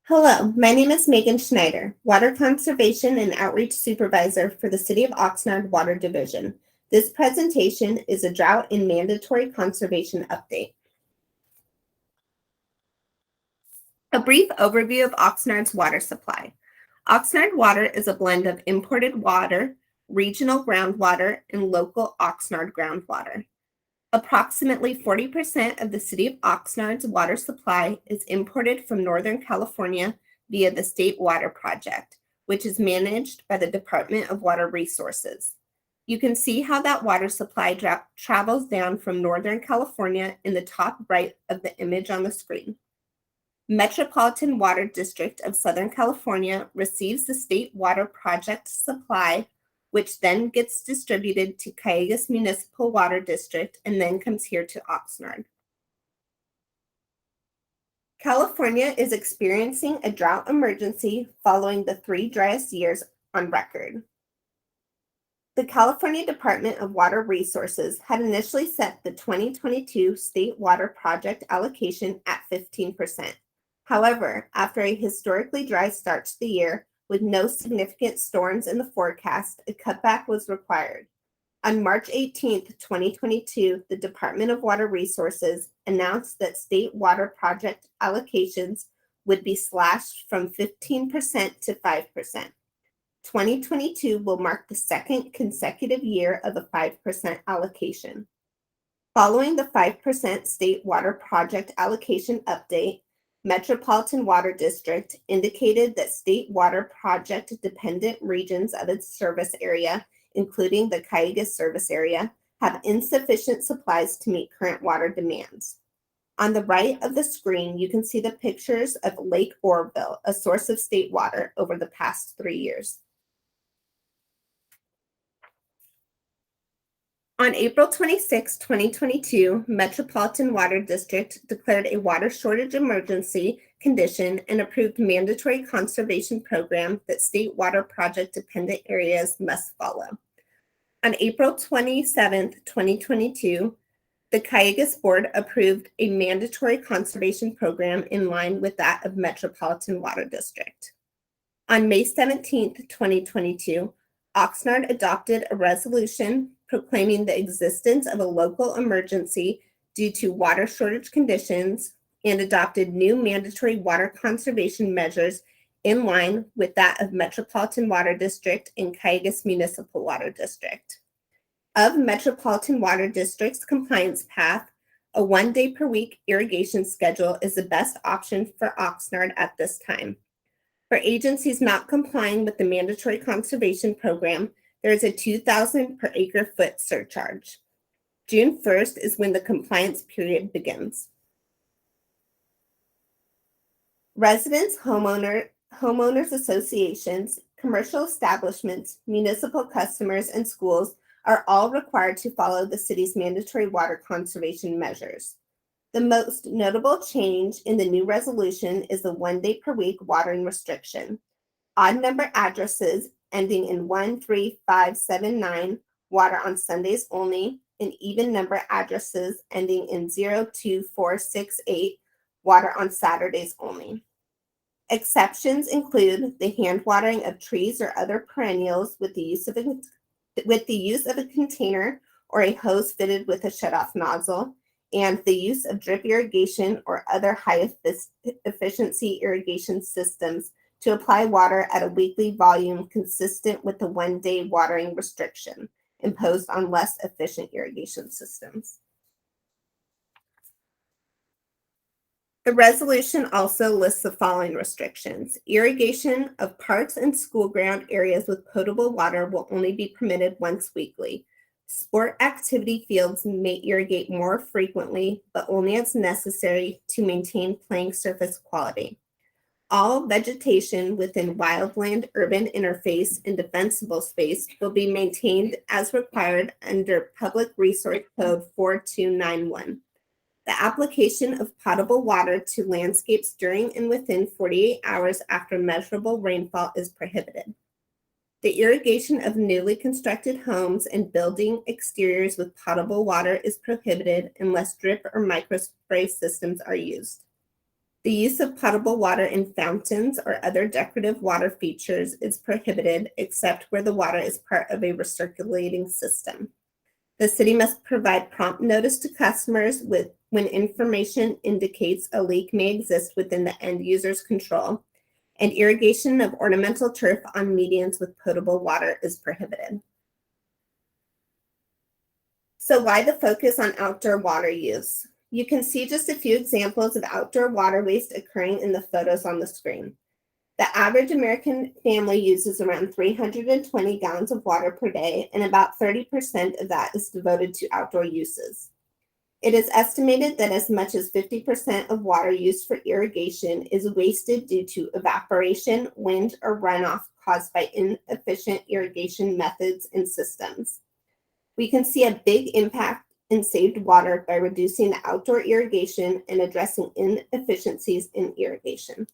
Hello, my name is Megan Schneider, Water Conservation and Outreach Supervisor for the City of Oxnard Water Division. This presentation is a drought and mandatory conservation update. A brief overview of Oxnard's water supply. Oxnard water is a blend of imported water, regional groundwater, and local Oxnard groundwater. Approximately 40% of the City of Oxnard's water supply is imported from Northern California via the State Water Project, which is managed by the Department of Water Resources. You can see how that water supply travels down from Northern California in the top right of the image on the screen. Metropolitan Water District of Southern California receives the State Water Project supply, which then gets distributed to Cayugas Municipal Water District and then comes here to Oxnard. California is experiencing a drought emergency following the 3 driest years on record. The California Department of Water Resources had initially set the 2022 State Water Project allocation at 15%. However, after a historically dry start to the year, with no significant storms in the forecast, a cutback was required. On March 18, 2022, the Department of Water Resources announced that state water project allocations would be slashed from 15% to 5%. 2022 will mark the second consecutive year of a 5% allocation. Following the 5% state water project allocation update, Metropolitan Water District indicated that state water project dependent regions of its service area, including the Cayugas service area, have insufficient supplies to meet current water demands. On the right of the screen, you can see the pictures of Lake Oroville, a source of state water over the past 3 years. On April 26, 2022, Metropolitan Water District declared a water shortage emergency condition and approved mandatory conservation program that state water project dependent areas must follow. On April 27, 2022, the Cayugas Board approved a mandatory conservation program in line with that of Metropolitan Water District. On May 17, 2022, Oxnard adopted a resolution proclaiming the existence of a local emergency due to water shortage conditions and adopted new mandatory water conservation measures in line with that of Metropolitan Water District and Cayugas Municipal Water District. Of Metropolitan Water District's compliance path, a 1-day per week irrigation schedule is the best option for Oxnard at this time. For agencies not complying with the mandatory conservation program, there is a $2,000 per acre foot surcharge. June 1st is when the compliance period begins. Residents, homeowners associations, commercial establishments, municipal customers, and schools are all required to follow the city's mandatory water conservation measures. The most notable change in the new resolution is the 1-day per week watering restriction. Odd number addresses ending in 13579 water on Sundays only, and even number addresses ending in 02468 water on Saturdays only. Exceptions include the hand watering of trees or other perennials with the use of a container or a hose fitted with a shutoff nozzle, and the use of drip irrigation or other high efficiency irrigation systems to apply water at a weekly volume consistent with the 1-day watering restriction imposed on less efficient irrigation systems. The resolution also lists the following restrictions. Irrigation of parks and school ground areas with potable water will only be permitted once weekly. Sport activity fields may irrigate more frequently, but only as necessary to maintain playing surface quality. All vegetation within wildland urban interface and defensible space will be maintained as required under Public Resource Code 4291. The application of potable water to landscapes during and within 48 hours after measurable rainfall is prohibited. The irrigation of newly constructed homes and building exteriors with potable water is prohibited unless drip or microspray systems are used. The use of potable water in fountains or other decorative water features is prohibited except where the water is part of a recirculating system. The city must provide prompt notice to customers when information indicates a leak may exist within the end user's control, and irrigation of ornamental turf on medians with potable water is prohibited. So why the focus on outdoor water use? You can see just a few examples of outdoor water waste occurring in the photos on the screen. The average American family uses around 320 gallons of water per day, and about 30% of that is devoted to outdoor uses. It is estimated that as much as 50% of water used for irrigation is wasted due to evaporation, wind, or runoff caused by inefficient irrigation methods and systems. We can see a big impact in saved water by reducing the outdoor irrigation and addressing inefficiencies in irrigation.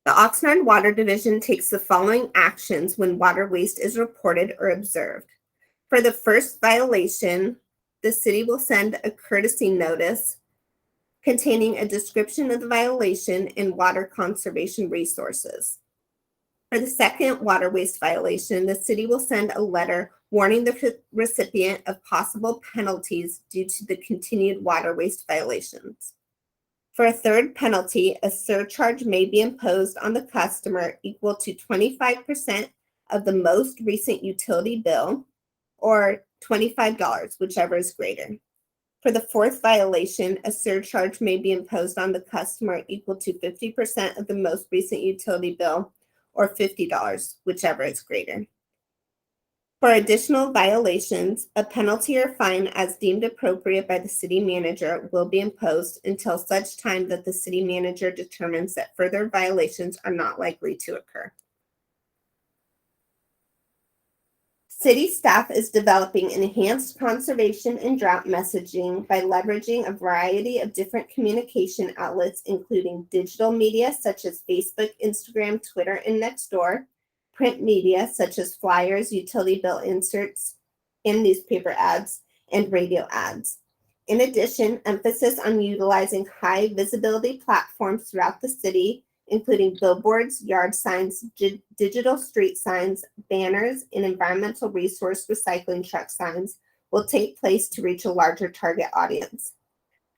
The Oxnard Water Division takes the following actions when water waste is reported or observed. For the first violation, the city will send a courtesy notice containing a description of the violation and water conservation resources. For the second water waste violation, the city will send a letter warning the recipient of possible penalties due to the continued water waste violations. For a third penalty, a surcharge may be imposed on the customer equal to 25% of the most recent utility bill or $25, whichever is greater. For the fourth violation, a surcharge may be imposed on the customer equal to 50% of the most recent utility bill or $50, whichever is greater. For additional violations, a penalty or fine as deemed appropriate by the city manager will be imposed until such time that the city manager determines that further violations are not likely to occur. City staff is developing enhanced conservation and drought messaging by leveraging a variety of different communication outlets, including digital media such as Facebook, Instagram, Twitter, and Nextdoor, print media such as flyers, utility bill inserts, and newspaper ads, and radio ads. In addition, emphasis on utilizing high visibility platforms throughout the city, including billboards, yard signs, digital street signs, banners, and environmental resource recycling truck signs, will take place to reach a larger target audience.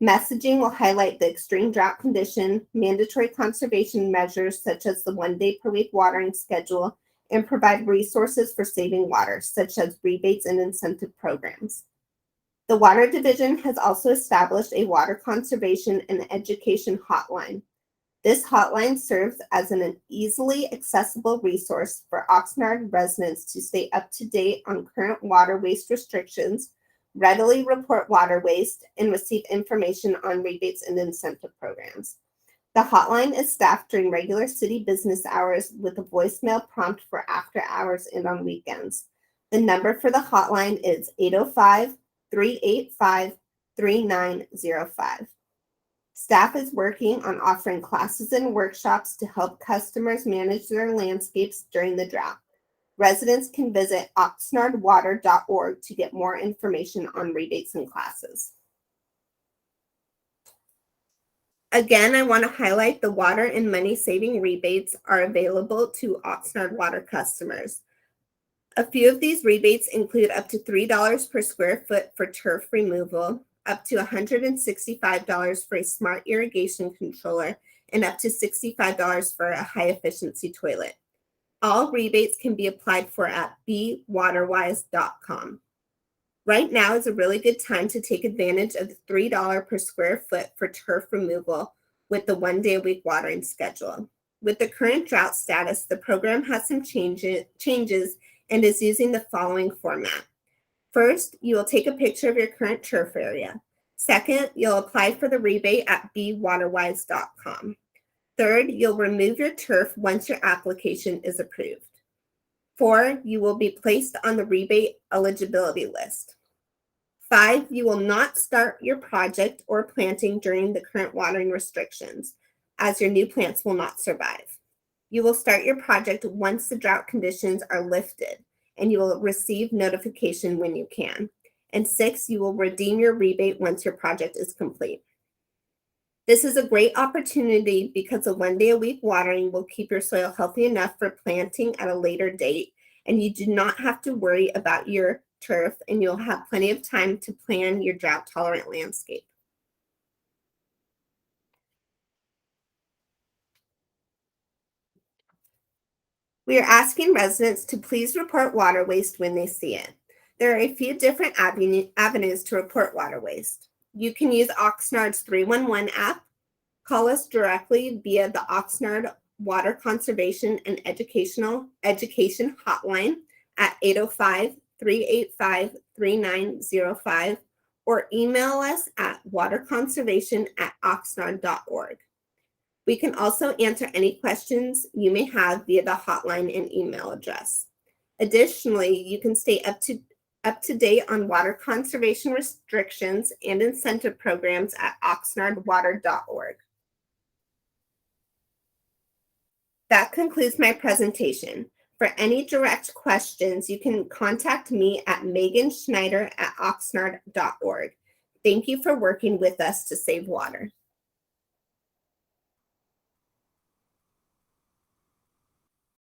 Messaging will highlight the extreme drought condition, mandatory conservation measures such as the 1 day per week watering schedule, and provide resources for saving water, such as rebates and incentive programs. The Water Division has also established a water conservation and education hotline. This hotline serves as an easily accessible resource for Oxnard residents to stay up to date on current water waste restrictions, readily report water waste, and receive information on rebates and incentive programs. The hotline is staffed during regular city business hours with a voicemail prompt for after hours and on weekends. The number for the hotline is 805-385-3905. Staff is working on offering classes and workshops to help customers manage their landscapes during the drought. Residents can visit oxnardwater.org to get more information on rebates and classes. Again, I want to highlight the water and money saving rebates are available to Oxnard water customers. A few of these rebates include up to $3 per square foot for turf removal, up to $165 for a smart irrigation controller, and up to $65 for a high-efficiency toilet. All rebates can be applied for at bwaterwise.com. Right now is a really good time to take advantage of the $3 per square foot for turf removal with the 1 day a week watering schedule. With the current drought status, the program has some changes and is using the following format. First, you will take a picture of your current turf area. Second, you'll apply for the rebate at bwaterwise.com. Third, you'll remove your turf once your application is approved. 4, you will be placed on the rebate eligibility list. 5, you will not start your project or planting during the current watering restrictions, as your new plants will not survive. You will start your project once the drought conditions are lifted, and you will receive notification when you can. And 6, you will redeem your rebate once your project is complete. This is a great opportunity because the 1 day a week watering will keep your soil healthy enough for planting at a later date, and you do not have to worry about your turf, and you'll have plenty of time to plan your drought-tolerant landscape. We are asking residents to please report water waste when they see it. There are a few different avenues to report water waste. You can use Oxnard's 311 app, call us directly via the Oxnard Water Conservation and Education Hotline at 805-385-3905, or email us at waterconservation@oxnard.org. We can also answer any questions you may have via the hotline and email address. Additionally, you can stay up to date on water conservation restrictions and incentive programs at oxnardwater.org. That concludes my presentation. For any direct questions, you can contact me at meganschneider@oxnard.org. Thank you for working with us to save water.